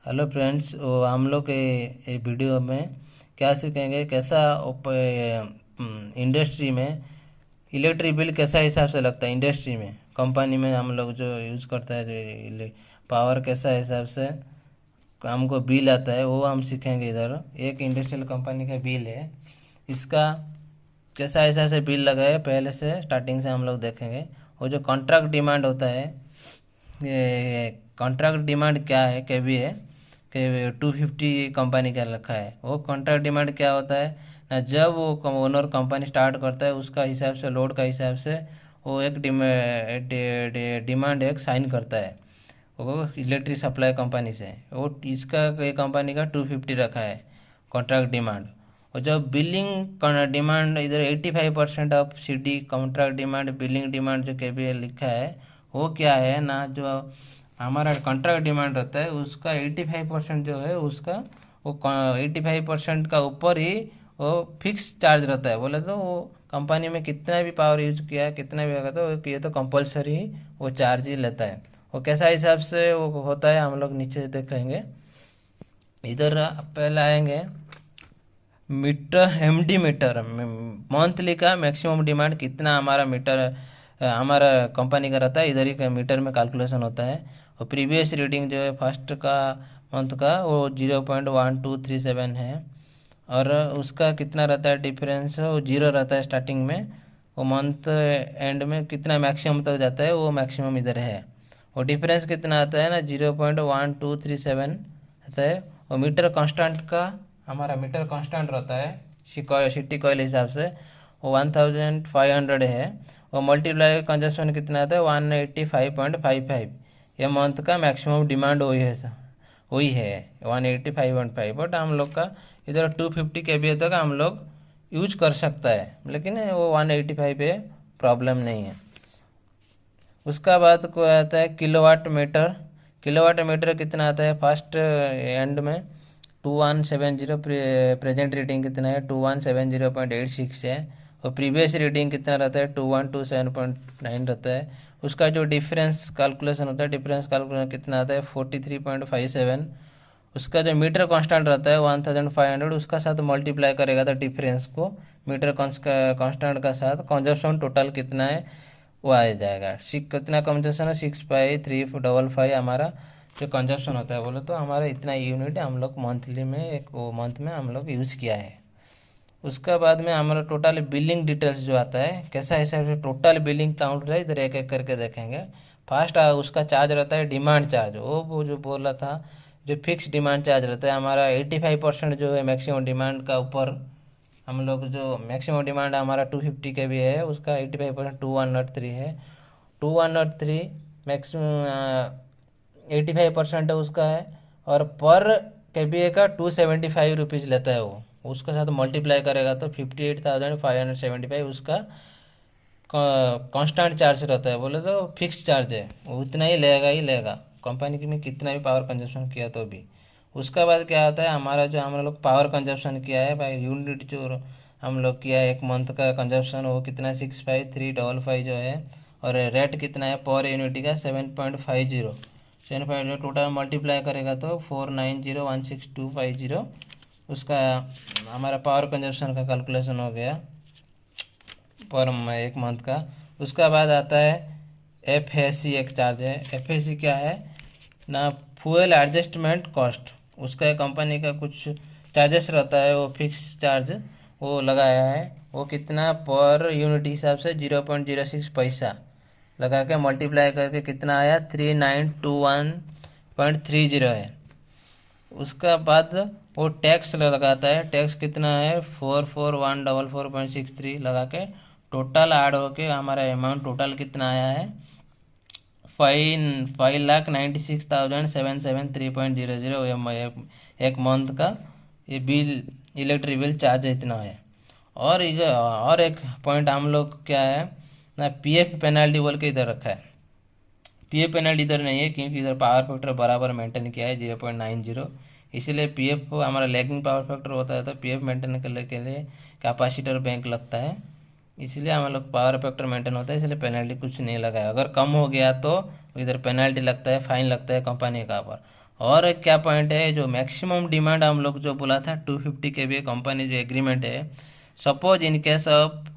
Hello friends, वो हम लोग के ये वीडियो में क्या सीखेंगे, कैसा इंडस्ट्री में इलेक्ट्रिक बिल कैसा हिसाब से लगता है। इंडस्ट्री में, कंपनी में हम लोग जो यूज़ करता है, जो पावर कैसा हिसाब से हमको बिल आता है, वो हम सीखेंगे। इधर एक इंडस्ट्रियल कंपनी का बिल है, इसका कैसा हिसाब से बिल लगा है पहले से स्टार्टिंग से हम लोग देखेंगे। वो जो कॉन्ट्रैक्ट डिमांड होता है, ये कॉन्ट्रैक्ट डिमांड क्या है, केवी है कि 250 कंपनी का रखा है। वो कॉन्ट्रैक्ट डिमांड क्या होता है ना, जब वो ओनर कंपनी स्टार्ट करता है उसका हिसाब से, लोड का हिसाब से वो एक डिमांड एक साइन करता है वो इलेक्ट्रिक सप्लाई कंपनी से। वो इसका ये कंपनी का 250 रखा है कॉन्ट्रैक्ट डिमांड। और जब बिलिंग डिमांड इधर 85% of CD contract demand, billing demand जो KBL लिखा है, वो क्या है ना, जो हमारा कॉन्ट्रैक्ट डिमांड रहता है उसका 85% जो है उसका, वो 85% का ऊपर ही वो फिक्स चार्ज रहता है। बोले तो वो कंपनी में कितना भी पावर यूज किया, कितना भी होगा, तो ये तो कंपलसरी वो चार्ज ही लेता है। वो कैसा हिसाब से वो होता है हम लोग नीचे देख लेंगे। इधर पहले आएंगे मीटर, MD मीटर, मंथली का मैक्सिमम डिमांड कितना हमारा मीटर, हमारा कंपनी का रहता है, इधर ही का मीटर में कैलकुलेशन होता है। और प्रीवियस रीडिंग जो है फर्स्ट का मंथ का, वो 0.1237 है। और उसका कितना रहता है डिफरेंस, वो जीरो रहता है स्टार्टिंग में। वो मंथ एंड में कितना मैक्सिमम तक जाता है, वो मैक्सिमम इधर है। वो डिफरेंस कितना आता है ना, 0.1237 आता है। और मीटर कांस्टेंट का, हमारा मीटर कांस्टेंट रहता है सिटी कॉइल हिसाब से, वो 1500 है। और मल्टीप्लाई कंजप्शन कितना आता है, 185.55। ये मंथ का मैक्सिमम डिमांड वही है 185.5। बट हम लोग का इधर 250 KVA तक हम लोग यूज कर सकता है, लेकिन वो 185 पे प्रॉब्लम नहीं है। उसका बाद को आता है किलोवाट मीटर। किलोवाट मीटर कितना आता है फर्स्ट एंड में 2170, प्रेजेंट रीडिंग कितना है 2170.86 है। और प्रीवियस रीडिंग कितना रहता है 2127.9 रहता है। उसका जो डिफरेंस कैलकुलेशन होता है, डिफरेंस कैलकुलेशन कितना आता है 43.57। उसका जो मीटर कांस्टेंट रहता है 1500, उसका साथ मल्टीप्लाई करेगा तो डिफरेंस को मीटर कांस्टेंट का साथ कंजप्शन टोटल कितना है वो आ जाएगा। कितना कंजप्शन है 65355 हमारा जो कंजप्शन होता है। बोले तो हमारा इतना यूनिट हम लोग मंथली में, एक वो मंथ में हम लोग यूज़ किया है। उसका बाद में हमारा टोटल बिलिंग डिटेल्स जो आता है, कैसा हिसाब से टोटल बिलिंग काउंट है, इधर एक एक करके देखेंगे। फर्स्ट उसका चार्ज रहता है डिमांड चार्ज, वो जो बोला था, जो फिक्स डिमांड चार्ज रहता है हमारा 85% जो है मैक्सिमम डिमांड का ऊपर। हम लोग जो मैक्सिमम डिमांड हमारा 250 के भी है, उसका 85% 2103 है। 2103 मैक्सिमम 85% है उसका है। और पर KVA का 275 रुपीज़ लेता है वो। उसके साथ मल्टीप्लाई करेगा तो 58,575 उसका कांस्टेंट चार्ज रहता है। बोले तो फिक्स चार्ज है, वो उतना ही लेगा ही लेगा, कंपनी में कितना भी पावर कंजप्शन किया तो भी। उसका बाद क्या आता है, हमारा जो हम लोग पावर कंजप्शन किया है भाई, यूनिट जो हम लोग किया है एक मंथ का कंजप्शन, वो कितना 65355 जो है। और रेट कितना है पर यूनिट का 7.50। 7.50 टोटल मल्टीप्लाई करेगा तो 49016,250 उसका हमारा पावर कंजप्शन का कैलकुलेशन हो गया पर एक मंथ का। उसका बाद आता है FAC, एक चार्ज है। FAC क्या है ना, फ्यूल एडजस्टमेंट कॉस्ट। उसका कंपनी का कुछ चार्जेस रहता है, वो फिक्स चार्ज वो लगाया है। वो कितना पर यूनिट हिसाब से 0.06 पैसा लगा के मल्टीप्लाई करके कितना आया 3921.30 है। उसका बाद वो टैक्स लगाता है, टैक्स कितना है 44,144.63 लगा के टोटल ऐड होके हमारा अमाउंट टोटल कितना आया है 5,96,773.00। एक मंथ का ये बिल, इलेक्ट्रिक बिल चार्ज इतना है। और एक पॉइंट हम लोग क्या है ना, PF पेनल्टी बोल के इधर रखा है। PF पेनल्टी इधर नहीं है क्योंकि इधर पावर फैक्टर बराबर मेंटेन किया है 0.90, इसीलिए PF हमारा लैगिंग पावर फैक्टर होता है तो PF मेंटेन करने के लिए कैपेसिटर बैंक लगता है, इसलिए हम लोग पावर फैक्टर मेंटेन होता है, इसलिए पेनल्टी कुछ नहीं लगा है। अगर कम हो गया तो इधर पेनल्टी लगता है, फाइन लगता है कंपनी का पर। और एक क्या पॉइंट है, जो मैक्सिमम डिमांड हम लोग जो बोला था 250 kVA कंपनी जो एग्रीमेंट है, suppose in case of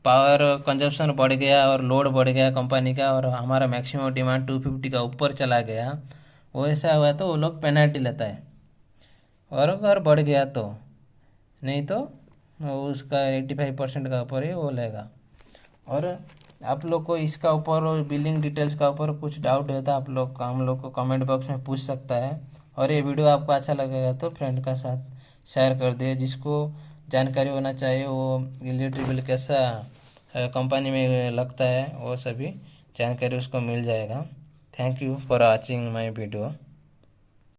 power consumption बढ़ गया और लोड बढ़ गया कंपनी का और हमारा मैक्सिमम डिमांड 250 का ऊपर चला गया, वो ऐसा हुआ तो वो लोग पेनल्टी लेता है। और अगर बढ़ गया तो, नहीं तो वो उसका 85% का ऊपर ही वो लेगा। और आप लोग को इसका ऊपर और बिलिंग डिटेल्स का ऊपर कुछ डाउट है तो आप लोग हम लोग को कमेंट बॉक्स में पूछ सकता है। और ये वीडियो आपको अच्छा लगेगा तो फ्रेंड का साथ शेयर कर दिए, जिसको जानकारी होना चाहिए वो इलेक्ट्रिक बिल कैसा कंपनी में लगता है वो सभी जानकारी उसको मिल जाएगा। Thank you for watching my video.